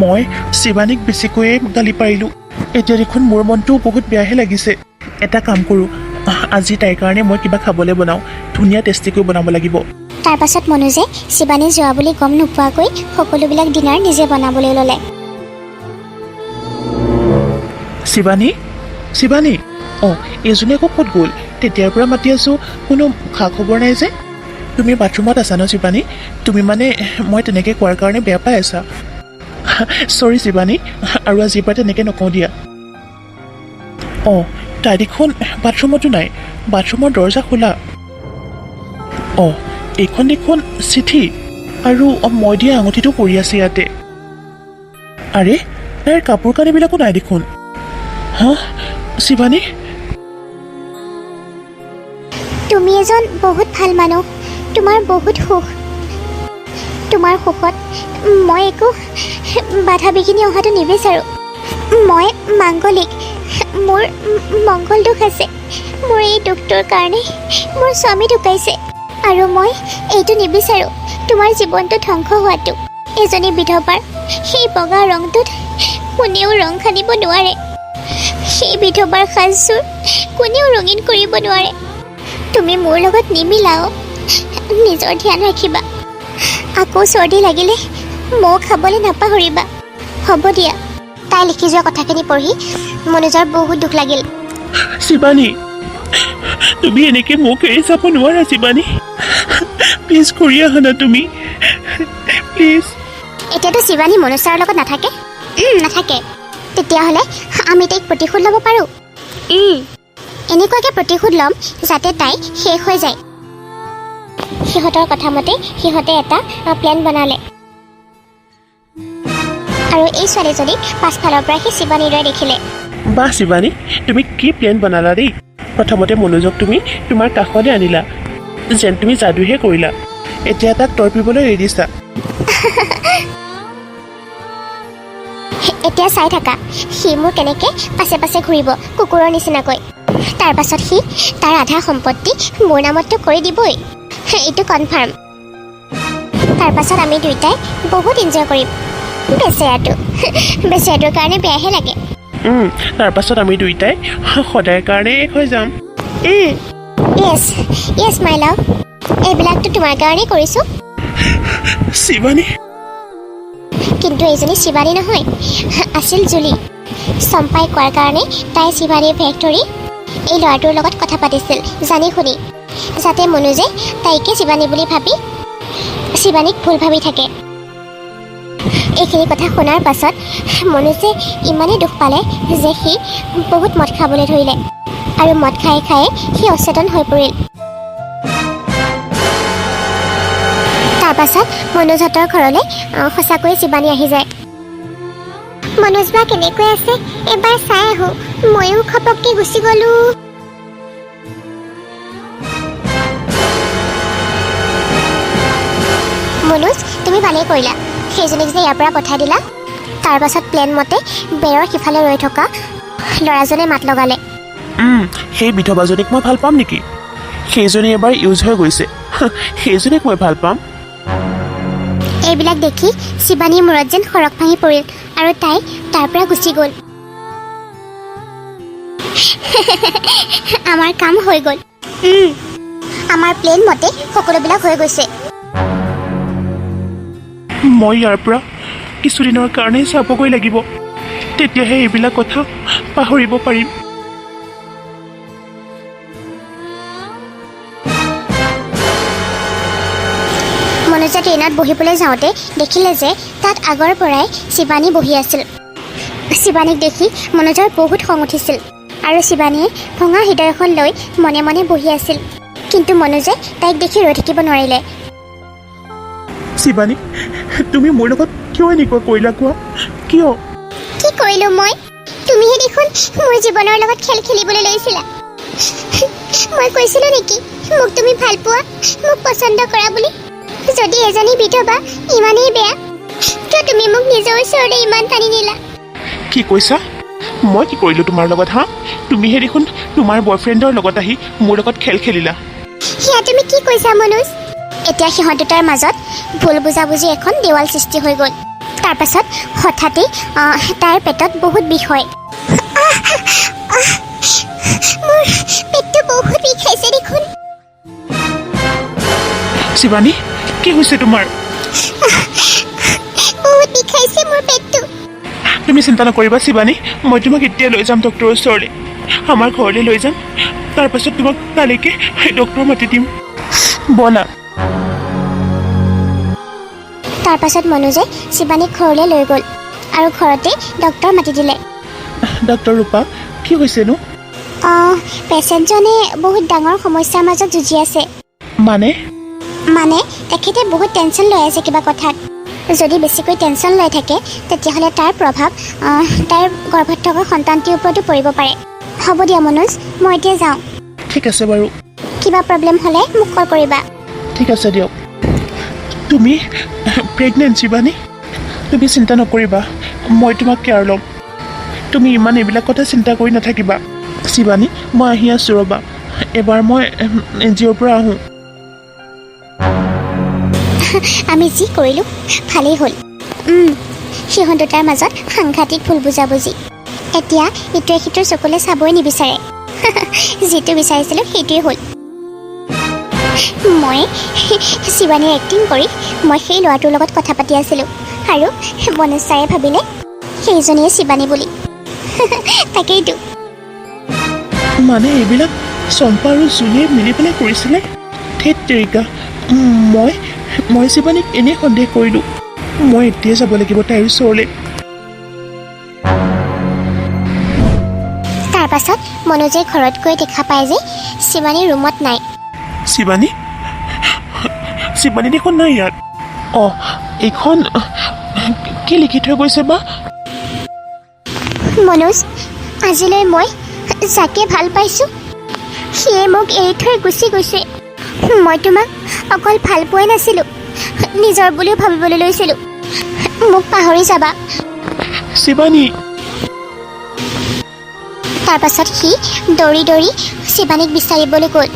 মই শিৱানীক বেছিকৈয়ে গালি পাৰিলোঁ। এতিয়া দেখোন মোৰ মনটোও বহুত বেয়াহে লাগিছে। এটা কাম কৰোঁ, আজি তাইৰ কাৰণে মই কিবা খাবলৈ বনাওঁ, ধুনীয়া টেষ্টিকৈ বনাব লাগিব। তাৰ পাছত মনোজে শিৱানী যোৱা বুলি গম নোপোৱাকৈ সকলোবিলাক ডিনাৰ নিজে বনাবলৈ ল'লে। শিৱানী, শিৱানী, অঁ এইজনী আকৌ ক'ত গ'ল? তেতিয়াৰ পৰা মাতি আছোঁ, কোনো খা খবৰ নাই যে। তুমি বাথৰুমত আছা ন শিৱানী? তুমি মানে মই তেনেকৈ কোৱাৰ কাৰণে বেয়া পাই আছা। চৰি শিৱানী, আৰু আজিৰ পৰা তেনেকৈ নকওঁ দিয়া। অঁ তাই দেখোন বাথৰুমতো নাই, বাথৰুমৰ দৰজা খোলা। অঁ এইখন দেখোন চিঠি, আৰু মই দিয়া আঙুঠিটো পৰি আছে ইয়াতে। আৰে তাইৰ কাপোৰ কানিবিলাকো নাই দেখোন। হা শিৱানী, তুমি এজন বহুত ভাল মানুহ, তোমাৰ বহুত সুখ। তোমাৰ সুখত মই একো বাধা বিঘিনি অহাটো নিবিচাৰোঁ। মই মাংগলিক, মোৰ মংগল দোষ আছে। মোৰ এই দুখটোৰ কাৰণে মোৰ স্বামী ঢুকাইছে, আৰু মই এইটো নিবিচাৰোঁ তোমাৰ জীৱনটো ধ্বংস হোৱাটো। এজনী বিধৱাৰ সেই বগা ৰংটোত কোনেও ৰং সানিব নোৱাৰে, সেই বিধৱাৰ সাজযোৰ কোনেও ৰঙীন কৰিব নোৱাৰে। তুমি মোৰ লগত নিমিলাও, নিজৰ ধ্যান ৰাখিবা। আকৌ চৰ্দি লাগিলে মৌ খাবলৈ নাপাহৰিবা। হ'ব দিয়া। তাই লিখি যোৱা কথাখিনি পঢ়ি মনোজৰ বহুত দুখ লাগিল। শিৱানী, তুমি এনেকৈ মোক এৰি যাব নোৱাৰা শিৱানী। প্লিজ ঘূৰি আহা না তুমি, প্লিজ। এতিয়াতো শিৱানী মনোজ ছাৰৰ লগত নাথাকে? নাথাকে। তেতিয়াহ'লে আমি তাইক প্ৰতিশোধ ল'ব পাৰোঁ। এনেকুৱাকৈ প্ৰতিশোধ ল'ম যাতে তাই শেষ হৈ যায়। সিহঁতৰ কথা মতে সিহঁতে এটা প্লেন বনালে, আৰু এই ছোৱালীজনীক পাছফালৰ পৰা সি শিৱানীৰ দৰে দেখিলে। বাহ শিৱানী, তুমি কি প্লেন বনালা দেই। প্ৰথমতে মনোজক তুমি তোমাৰ কাষলৈ আনিলা, যেন তুমি যাদুহে কৰিলা। এতিয়া তাক তৰ্পিবলৈ এৰি দিছা। এতিয়া চাই থাকা, সি মোৰ কেনেকৈ পাছে পাছে ঘূৰিব কুকুৰৰ নিচিনাকৈ। তাৰ পাছত সি তাৰ আধা সম্পত্তি মোৰ নামততো কৰি দিবই, এইটো কনফাৰ্ম। তাৰ পাছত আমি দুয়োটাই বহুত এনজয় কৰিম। বেচেৰাটোৰ কাৰণে বেয়াহে লাগে। তাৰ পাছত আমি দুয়োটাই সদায় কাৰণে এক হৈ যাম। য়েছ মাই লাভ, এইবিলাকতো তোমাৰ কাৰণেই কৰিছোঁ। শিৱানী, কিন্তু এইজনী শিৱানী নহয়, আছিল জুলি। চম্পাই কোৱাৰ কাৰণে তাই শিৱানীৰ ভেষ ধৰি এই ল'ৰাটোৰ লগত কথা পাতিছিল, জানি শুনি, যাতে মনোজে তাইকে শিৱানী বুলি ভাবি শিৱানীক ভুল ভাবি থাকে। এইখিনি কথা শুনাৰ পাছত মনোজে ইমানেই দুখ পালে যে সি বহুত মদ খাবলৈ ধৰিলে, আৰু মদ খাই খাই সি অচেতন হৈ পৰিল। তাৰ পাছত মনোজহঁতৰ ঘৰলৈ সঁচাকৈয়ে শিৱানী আহি যায়। মনোজ বা কেনেকৈ আছে এবাৰ চাই আহোঁ, ময়ো খপককৈ গুচি গ'লোঁ। মনোজ, তুমি ভালেই কৰিলা সেইজনীক যে ইয়াৰ পৰা পঠাই দিলা। তাৰ পাছত প্লেন মতে বেৰৰ সিফালে ৰৈ থকা ল'ৰাজনে মাত লগালে। সেই বিধৱাজনীক মই ভাল পাম নেকি? সেইজনী এবাৰ ইউজ হৈ গৈছে, সেইজনীক মই ভাল পাম। এইবিলাক দেখি শিৱানীৰ মূৰত যেন সৰক ভাঙি পৰিল, আৰু তাই তাৰ পৰা গুচি গ'ল। আমাৰ কাম হৈ গ'ল। আমাৰ প্লেন মতে সকলোবিলাক হৈ গৈছে। মই ইয়াৰ পৰা কিছুদিনৰ কাৰণে চাবগৈ লাগিব, তেতিয়াহে এইবিলাক কথা পাহৰিব পাৰিম। মনোজে ট্ৰেইনত বহিবলৈ যাওঁতে দেখিলে যে তাত আগৰ পৰাই শিৱানী বহি আছিল। শিৱানীক দেখি মনোজৰ বহুত খং উঠিছিল, আৰু শিৱানীয়ে ভঙা হৃদয়খন লৈ মনে মনে বহি আছিল। কিন্তু মনোজে তাইক দেখি ৰৈ থাকিব নোৱাৰিলে। শিৱানী, তুমি মোৰ লগত কিয় এনেকুৱা কৰিলা কোৱা? কিয়? কি কৰিলোঁ মই? তুমিহে দেখোন মোৰ জীৱনৰ লগত খেল খেলিবলৈ লৈছিলা। মই কৈছিলোঁ নেকি মোক তুমি ভাল পোৱা, মোক পচন্দ কৰা বুলি? যদি এজনী বিধৱা ইমানেই বেয়া, কিয় তুমি মোক নিজৰ ওচৰলৈ ইমান টানি নিলা? কি কৈছা? মই কি কৰিলোঁ তোমাৰ লগত? হা, তুমিহে দেখোন তোমাৰ বয়ফ্ৰেণ্ডৰ লগত আহি মোৰ লগত খেল খেলিলা। সেয়া তুমি কি কৈছা মনোজ? এতিয়া সিহঁত দুটাৰ মাজত ভুল বুজাবুজি এখন দেৱাল সৃষ্টি হৈ গ'ল। তাৰপাছত হঠাতেই তাইৰ পেটত বহুত বিষ হয় মোৰ পেটটো বহুত বিষাইছে দেখোন শিৱানী কি হৈছে তোমাৰ বহুত বিষাইছে মোৰ পেটটো তুমি চিন্তা নকৰিবা শিৱানী মই তোমাক এতিয়া লৈ যাম ডক্টৰৰ ওচৰলৈ আমাৰ ঘৰলৈ লৈ যাম তাৰপাছত তোমাক তালৈকে ডক্টৰ মাতি দিম ব'লা তাৰপাছত মনোজে শিৱানীক ঘৰলৈ লৈ গ'ল আৰু ঘৰতে ডক্টৰ মাতি দিলে ডক্টৰ ৰূপা কি হৈছেনো পেচেণ্টজনে বহুত ডাঙৰ সমস্যাৰ মাজত যুঁজি আছে মানে তেখেতে বহুত টেনশ্যন লৈ আছে কিবা কথাত যদি বেছিকৈ টেনশ্যন লৈ থাকে তেতিয়াহ'লে তাৰ প্ৰভাৱ তাইৰ গৰ্ভত থকা সন্তানটিৰ ওপৰতো পৰিব পাৰে হ'ব দিয়া মনোজ মই এতিয়া যাওঁ ঠিক আছে বাৰু কিবা প্ৰব্লেম হ'লে মোক কল কৰিবা ঠিক আছে দিয়ক তুমি প্ৰেগনেণ্ট শিৱানী তুমি চিন্তা নকৰিবা মই তোমাক কেয়াৰ ল'ম তুমি ইমান এইবিলাক কথা চিন্তা কৰি নাথাকিবা শিৱানী মই আহি আছোঁ ৰ'বা এবাৰ মই NGOৰ পৰা আহোঁ আমি যি কৰিলোঁ ভালেই হ'ল সিহঁত দুটাৰ মাজত সাংঘাতিক ভুল বুজাবুজি এতিয়া ইটোৱে সিটোৰ চকুলৈ চাবই নিবিচাৰে যিটো বিচাৰিছিলোঁ সেইটোৱে হ'ল মই শিৱানীৰ এক্টিং কৰি মই সেই ল'ৰাটোৰ লগত কথা পাতি আছিলোঁ আৰু মনোজ ছাৰে ভাবিলে সেইজনীয়ে শিৱানী বুলি তাকেইতো মানে এইবিলাক চম্পা আৰু জুলিয়ে মিলি পেলাই কৰিছিলে ধেত তেৰিকা মই শিৱানীক এনেই সন্দেহ কৰিলোঁ মই এতিয়াই যাব লাগিব তাইৰ ওচৰলৈ তাৰপাছত মনোজে ঘৰত গৈ দেখা পায় যে শিৱানী ৰুমত নাই শিৱানী দেখোন নাই ইয়াত এইখন কি লিখি থৈ গৈছে বা মনোজ আজিলৈ মই যাকে ভাল পাইছোঁ সিয়ে মোক এৰি থৈ গুচি গৈছে মই তোমাক অকল ভাল পোৱাই নাছিলোঁ নিজৰ বুলিও ভাবিবলৈ লৈছিলোঁ মোক পাহৰি যাবা শিৱানী তাৰপাছত সি দৌৰি দৌৰি শিৱানীক বিচাৰিবলৈ গ'ল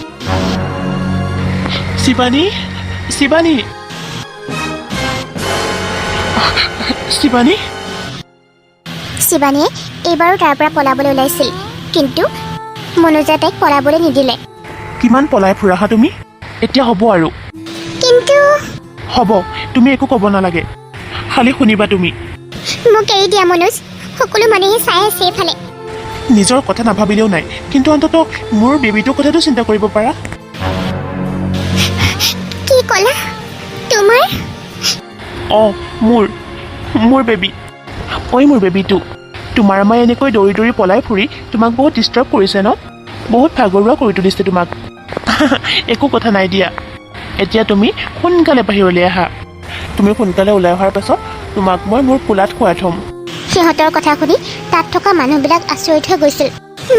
শিৱানী শিৱানীয়ে এইবাৰো তাৰ পৰা পলাবলৈ ওলাইছিল কিন্তু মনোজে তাইক পলাবলৈ নিদিলে কিমান পলাই ফুৰাহা তুমি এতিয়া হ'ব আৰু কিন্তু হ'ব তুমি একো ক'ব নালাগে খালি শুনিবা তুমি মোক এৰি দিয়া মনোজ সকলো মানুহে চাই আছে এইফালে নিজৰ কথা নাভাবিলেও নাই কিন্তু অন্ততঃ মোৰ বেবীটোৰ কথাটো চিন্তা কৰিব পাৰা কি ক'লা তোমাৰ মোৰ বেবী মোৰ বেবীটো তোমাৰ আমাৰ এনেকৈ দৌৰি দৌৰি পলাই ফুৰি তোমাক বহুত ডিষ্টাৰ্ব কৰিছে ন বহুত ভাগৰুৱা কৰি তুলিছে তোমাক একো কথা নাই দিয়া এতিয়া তুমি সোনকালে বাহিৰলৈ আহা তুমি সোনকালে ওলাই অহাৰ পাছত তোমাক মই মোৰ কোলাত শুৱাই থ'ম সিহঁতৰ কথা শুনি তাত থকা মানুহবিলাক আচৰিত হৈ গৈছিল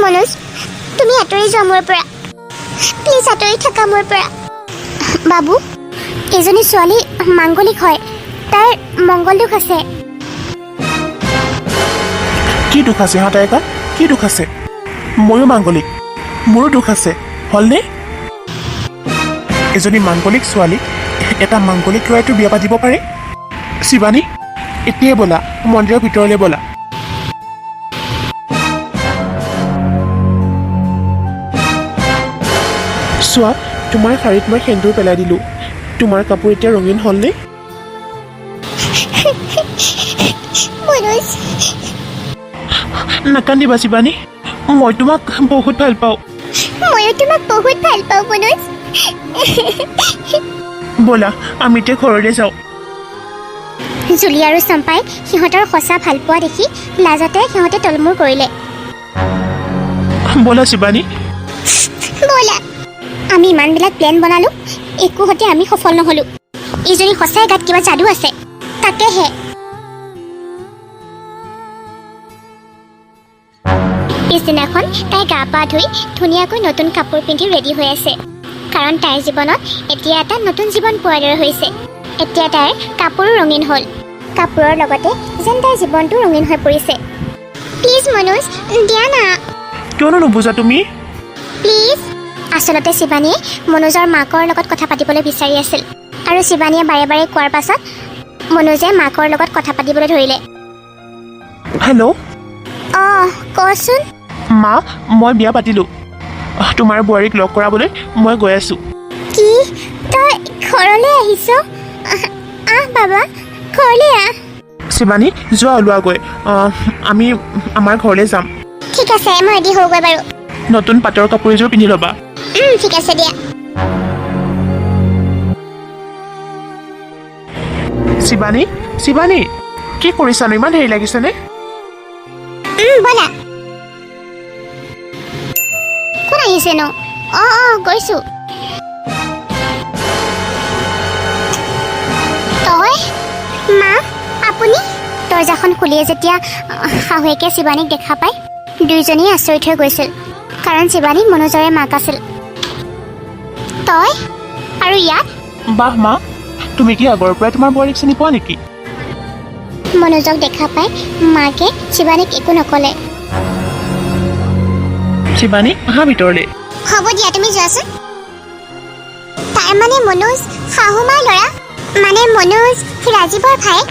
মনোজ তুমি আঁতৰি যোৱা মোৰ পৰা প্লিজ আঁতৰি থাকা মোৰ পৰা বাবু এজনী ছোৱালী মাংগলিক হয় তাইৰ মংগল দোষ আছে কি দুখ আছে তাইকা কি দুখ আছে ময়ো মাংগলিক মোৰো দুখ আছে হ'লনে এজনী মাংগলিক ছোৱালীক এটা মাংগলিক ল'ৰাইটো বিয়া পাতিব পাৰে শিৱানী এতিয়াই ব'লা মন্দিৰৰ ভিতৰলৈ ব'লা চোৱা তোমাৰ শাৰীত মই সেন্দুৰ পেলাই দিলোঁ তোমাৰ কাপোৰ এতিয়া ৰঙীন হ'লনে মনোজ নাকান্দিবা শিৱানী মই তোমাক বহুত ভাল পাওঁ ময়ো তোমাক বহুত ভাল পাওঁ মনোজ ব'লা আমি এতিয়া ঘৰলৈ যাওঁ জুলি আৰু চম্পাই সিহঁতৰ সঁচা ভাল পোৱা দেখি লাজতে সিহঁতে তলমূৰ কৰিলে ব'লা শিৱানী ব'লা আমি ইমানবিলাক প্লেন বনালোঁ একোহতে আমি সফল নহ'লোঁ ইজনী সঁচাই গাত কিবা যাদু আছে তাকেহে পিছদিনাখন তাই গা পা ধুই ধুনীয়াকৈ নতুন কাপোৰ পিন্ধি ৰেডি হৈ আছে কাৰণ তাইৰ জীৱনত এতিয়া এটা নতুন জীৱন পোৱাৰ দৰে হৈছে এতিয়া তাইৰ কাপোৰো ৰঙীন হ'ল কাপোৰৰ লগতে যেন তাইৰ জীৱনটো ৰঙীন হৈ পৰিছে প্লিজ মনোজ দিয়া না কিয়নো নুবুজা তুমি প্লিজ আচলতে শিৱানীয়ে মনোজৰ মাকৰ লগত কথা পাতিবলৈ বিচাৰি আছিল আৰু শিৱানীয়ে বাৰে বাৰে কোৱাৰ পাছত মনোজে মাকৰ লগত কথা পাতিবলৈ ধৰিলে। হেল্ল' অঁ কচোন। মা, মই বিয়া পাতিলোঁ। তোমাৰ বোৱাৰীক লগ কৰাবলৈ মই গৈ আছোঁ। কি তই ঘৰলৈ আহিছ? আহ বাবা, ঘৰলৈ আহ। শিৱানী, যোৱা ওলোৱাগৈ। আমি আমাৰ ঘৰলৈ যাম। ঠিক আছে, মই ৰেডি হওঁগৈ বাৰু। নতুন পাটৰ কাপোৰ এযোৰ পিন্ধি ল'বা। ঠিক আছে দিয়া। শিৱানী, শিৱানী, কি কৰিছানো? ইমান দেৰি লাগিছেনে? ব'লা। কোন আহিছেনো? অঁ গৈছোঁ। তই? মা, আপুনি? দৰ্জাখন খুলিয়ে যেতিয়া শাহুৱেকে শিৱানীক দেখা পায়, দুয়োজনেই আচৰিত হৈ গৈছিল, কাৰণ শিৱানী মনোজৰে মাক আছিল। তই আৰু ইয়াত? বাহ মা, তুমি কি আগৰ পৰাই তোমাৰ বোৱাৰীক চিনি পোৱা নেকি? মনোজক দেখা পাই মাকে শিৱানীক একো নক'লে। শিৱানী, আহা ভিতৰলৈ। হ'ব দিয়া, তুমি যোৱাচোন। তাৰ মানে মনোজ শাহুমাৰ ল'ৰা, মানে মনোজ ৰাজীৱৰ ভায়েক।